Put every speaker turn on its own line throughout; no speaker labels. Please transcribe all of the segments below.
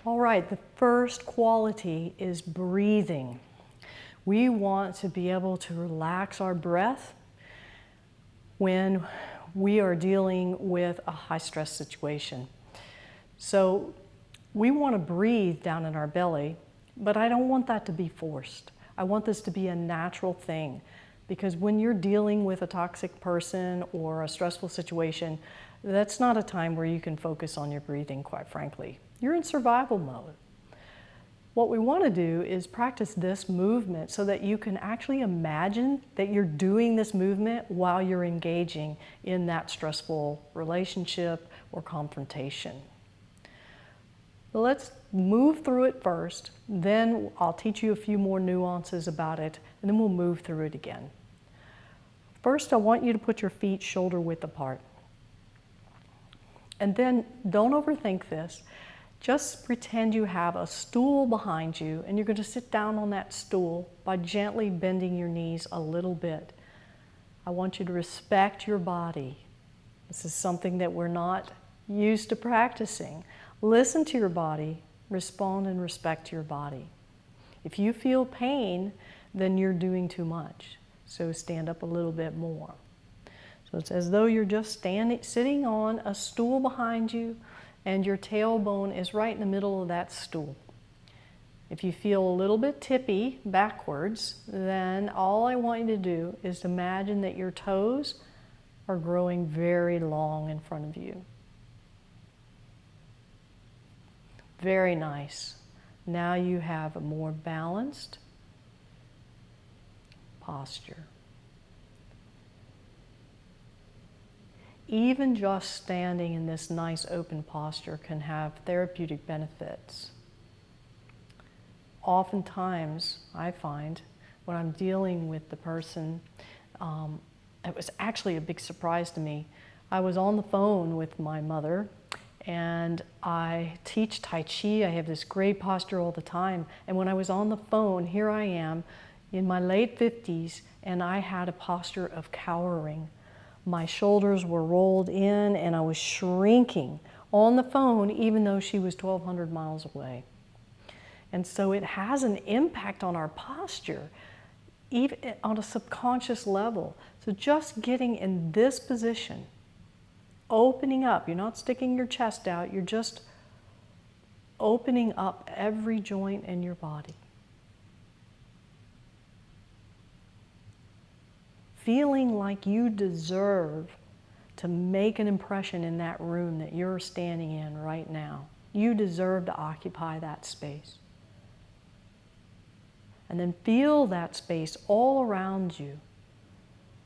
All right, the first quality is breathing. We want to be able to relax our breath when we are dealing with a high stress situation. So we want to breathe down in our belly, but I don't want that to be forced. I want this to be a natural thing, because when you're dealing with a toxic person or a stressful situation, that's not a time where you can focus on your breathing, quite frankly. You're in survival mode. What we want to do is practice this movement so that you can actually imagine that you're doing this movement while you're engaging in that stressful relationship or confrontation. So let's move through it first, then I'll teach you a few more nuances about it, and then we'll move through it again. First, I want you to put your feet shoulder width apart. And then don't overthink this. Just pretend you have a stool behind you and you're going to sit down on that stool by gently bending your knees a little bit. I want you to respect your body. This is something that we're not used to practicing. Listen to your body, respond and respect your body. If you feel pain, then you're doing too much. So stand up a little bit more. So it's as though you're just sitting on a stool behind you, and your tailbone is right in the middle of that stool. If you feel a little bit tippy backwards, then all I want you to do is imagine that your toes are growing very long in front of you. Very nice. Now you have a more balanced posture. Even just standing in this nice open posture can have therapeutic benefits. Oftentimes, I find when I'm dealing with the person, it was actually a big surprise to me. I was on the phone with my mother, and I teach Tai Chi. I have this great posture all the time. And when I was on the phone, here I am in my late 50s, and I had a posture of cowering. My shoulders were rolled in and I was shrinking on the phone even though she was 1,200 miles away. And so it has an impact on our posture, even on a subconscious level. So just getting in this position, opening up, you're not sticking your chest out, you're just opening up every joint in your body. Feeling like you deserve to make an impression in that room that you're standing in right now. You deserve to occupy that space. And then feel that space all around you.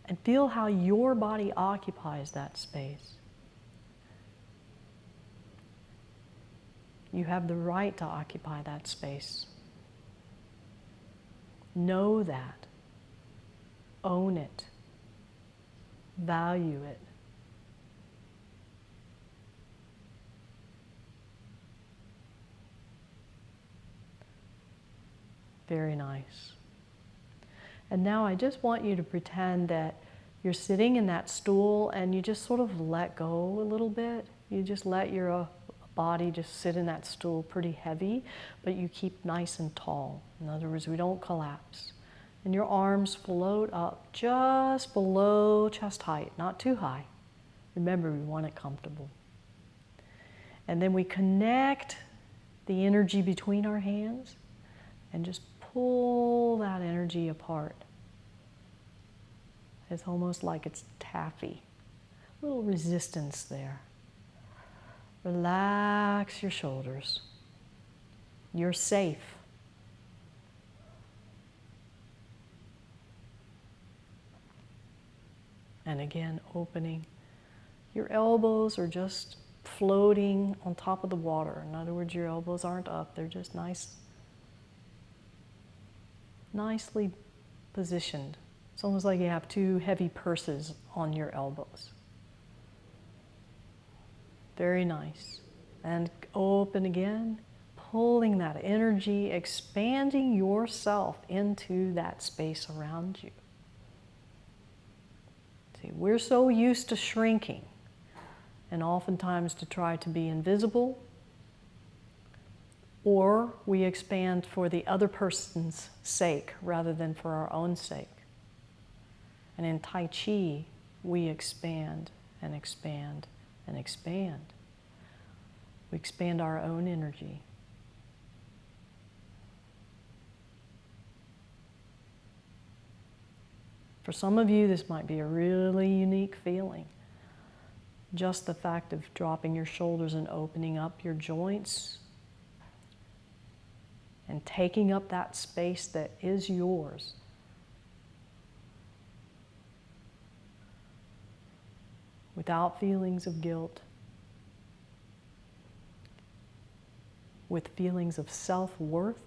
And feel how your body occupies that space. You have the right to occupy that space. Know that. Own it. Value it. Very nice. And now I just want you to pretend that you're sitting in that stool and you just sort of let go a little bit. You just let your body just sit in that stool pretty heavy, but you keep nice and tall. In other words, we don't collapse. And your arms float up just below chest height, not too high. Remember, we want it comfortable. And then we connect the energy between our hands and just pull that energy apart. It's almost like it's taffy. A little resistance there. Relax your shoulders. You're safe. And again, opening. Your elbows are just floating on top of the water. In other words, your elbows aren't up. They're just nicely positioned. It's almost like you have two heavy purses on your elbows. Very nice. And open again, pulling that energy, expanding yourself into that space around you. See, we're so used to shrinking and oftentimes to try to be invisible. or we expand for the other person's sake rather than for our own sake. And in Tai Chi, we expand and expand and expand. We expand our own energy. For some of you, this might be a really unique feeling. Just the fact of dropping your shoulders and opening up your joints and taking up that space that is yours. Without feelings of guilt, with feelings of self-worth,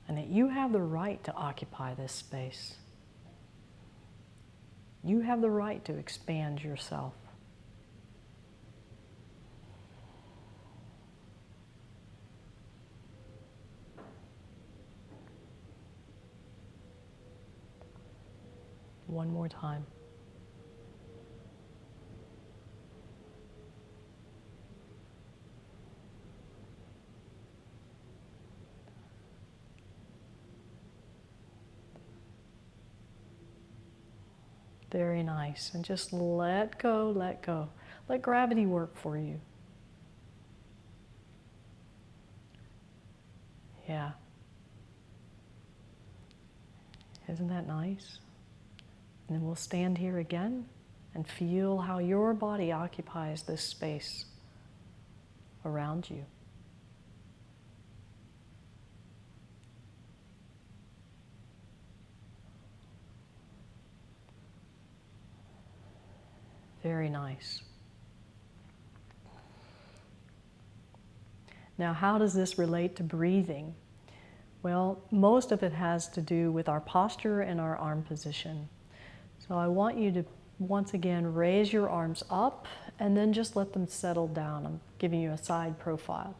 and that you have the right to occupy this space. You have the right to expand yourself. One more time. Very nice. And just let go, let go. Let gravity work for you. Yeah. Isn't that nice? And then we'll stand here again and feel how your body occupies this space around you. Very nice. Now, how does this relate to breathing? Well, most of it has to do with our posture and our arm position. So I want you to, once again, raise your arms up and then just let them settle down. I'm giving you a side profile.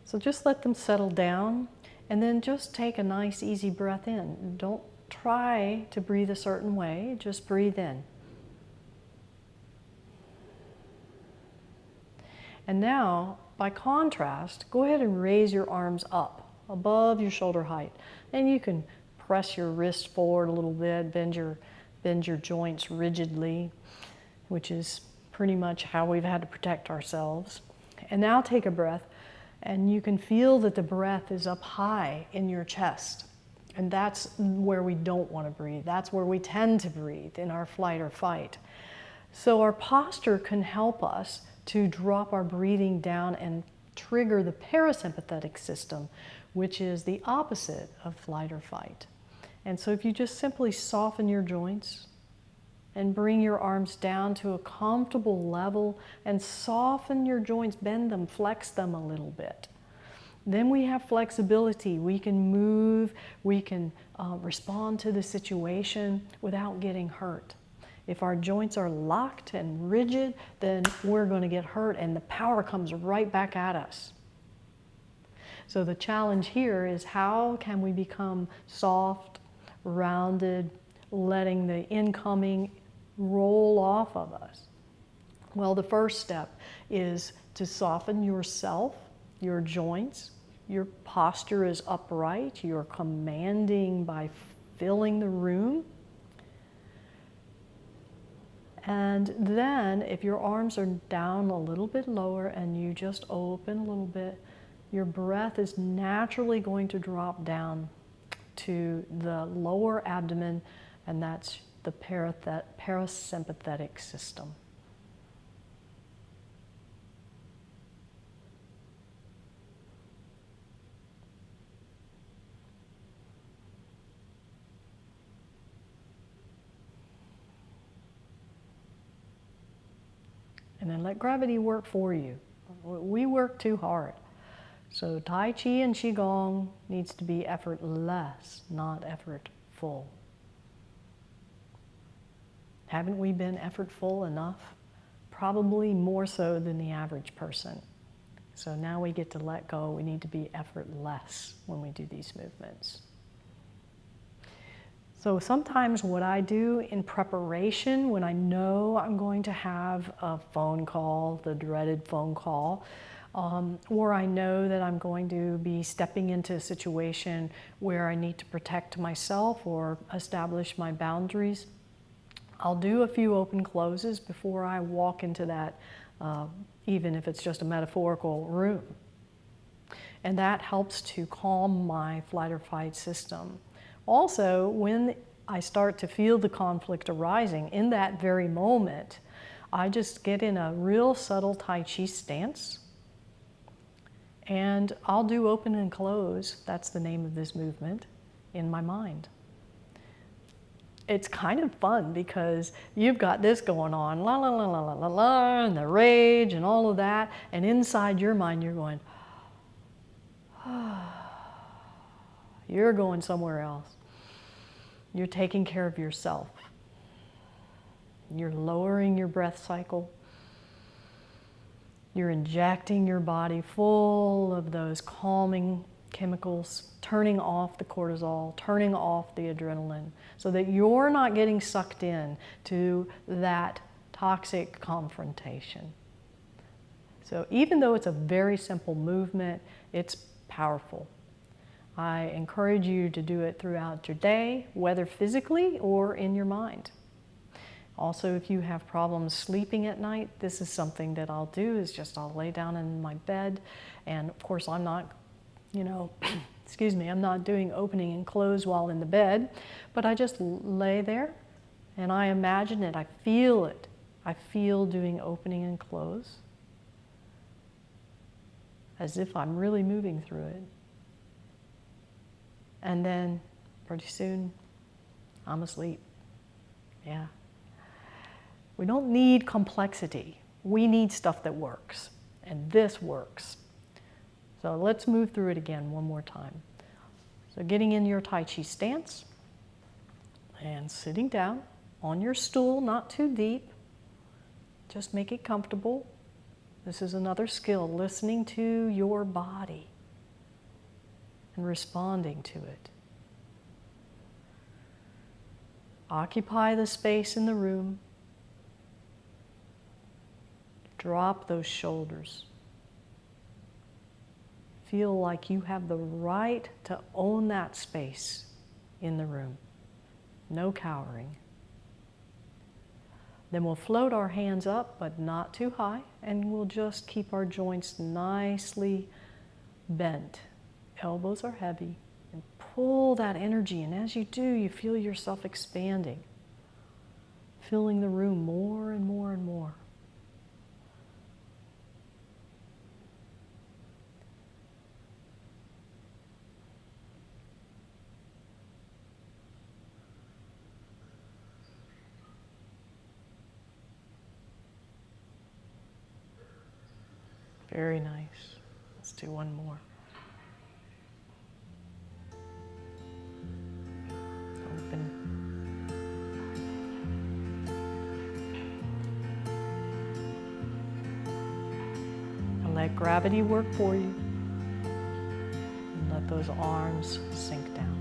So just let them settle down and then just take a nice, easy breath in. Don't try to breathe a certain way, just breathe in. And now, by contrast, go ahead and raise your arms up above your shoulder height. And you can press your wrist forward a little bit, bend your joints rigidly, which is pretty much how we've had to protect ourselves. And now take a breath, and you can feel that the breath is up high in your chest. And that's where we don't want to breathe. That's where we tend to breathe, in our flight or fight. So our posture can help us to drop our breathing down and trigger the parasympathetic system, which is the opposite of flight or fight. And so if you just simply soften your joints and bring your arms down to a comfortable level and soften your joints, bend them, flex them a little bit. Then we have flexibility. We can move, we can respond to the situation without getting hurt. If our joints are locked and rigid, then we're going to get hurt and the power comes right back at us. So the challenge here is, how can we become soft, rounded, letting the incoming roll off of us? Well, the first step is to soften yourself, your joints. Your posture is upright. You're commanding by filling the room. And then if your arms are down a little bit lower and you just open a little bit, your breath is naturally going to drop down to the lower abdomen, and that's the parasympathetic system. And then let gravity work for you. We work too hard. So Tai Chi and Qigong needs to be effortless, not effortful. Haven't we been effortful enough? Probably more so than the average person. So now we get to let go. We need to be effortless when we do these movements. So sometimes what I do in preparation, when I know I'm going to have a phone call, the dreaded phone call, or I know that I'm going to be stepping into a situation where I need to protect myself or establish my boundaries, I'll do a few open closes before I walk into that, even if it's just a metaphorical room. And that helps to calm my flight or fight system. Also, when I start to feel the conflict arising in that very moment, I just get in a real subtle Tai Chi stance, and I'll do open and close, that's the name of this movement, in my mind. It's kind of fun because you've got this going on, la la la la la la la, and the rage and all of that, and inside your mind you're going, you're going somewhere else. You're taking care of yourself. You're lowering your breath cycle. You're injecting your body full of those calming chemicals, turning off the cortisol, turning off the adrenaline, so that you're not getting sucked in to that toxic confrontation. So even though it's a very simple movement, it's powerful. I encourage you to do it throughout your day, whether physically or in your mind. Also, if you have problems sleeping at night, this is something that I'll do, is just I'll lay down in my bed, and of course I'm not, excuse me, I'm not doing opening and close while in the bed, but I just lay there and I imagine it, I feel it. I feel doing opening and close as if I'm really moving through it. And then pretty soon I'm asleep. Yeah. We don't need complexity. We need stuff that works. And this works. So let's move through it again one more time. So getting in your Tai Chi stance and sitting down on your stool, not too deep. Just make it comfortable. This is another skill, listening to your body and responding to it. Occupy the space in the room. Drop those shoulders. Feel like you have the right to own that space in the room. No cowering. Then we'll float our hands up, but not too high, and we'll just keep our joints nicely bent. Elbows are heavy, and pull that energy, and as you do, you feel yourself expanding, filling the room more and more and more. Very nice. Let's do one more. Open. And let gravity work for you. And let those arms sink down.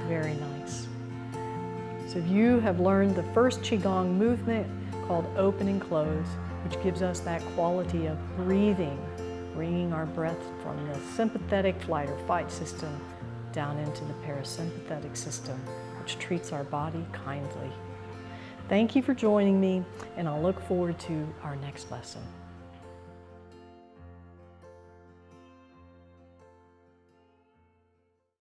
Very nice. So you have learned the first Qigong movement called open and close, which gives us that quality of breathing, bringing our breath from the sympathetic flight or fight system down into the parasympathetic system, which treats our body kindly. Thank you for joining me, and I'll look forward to our next lesson.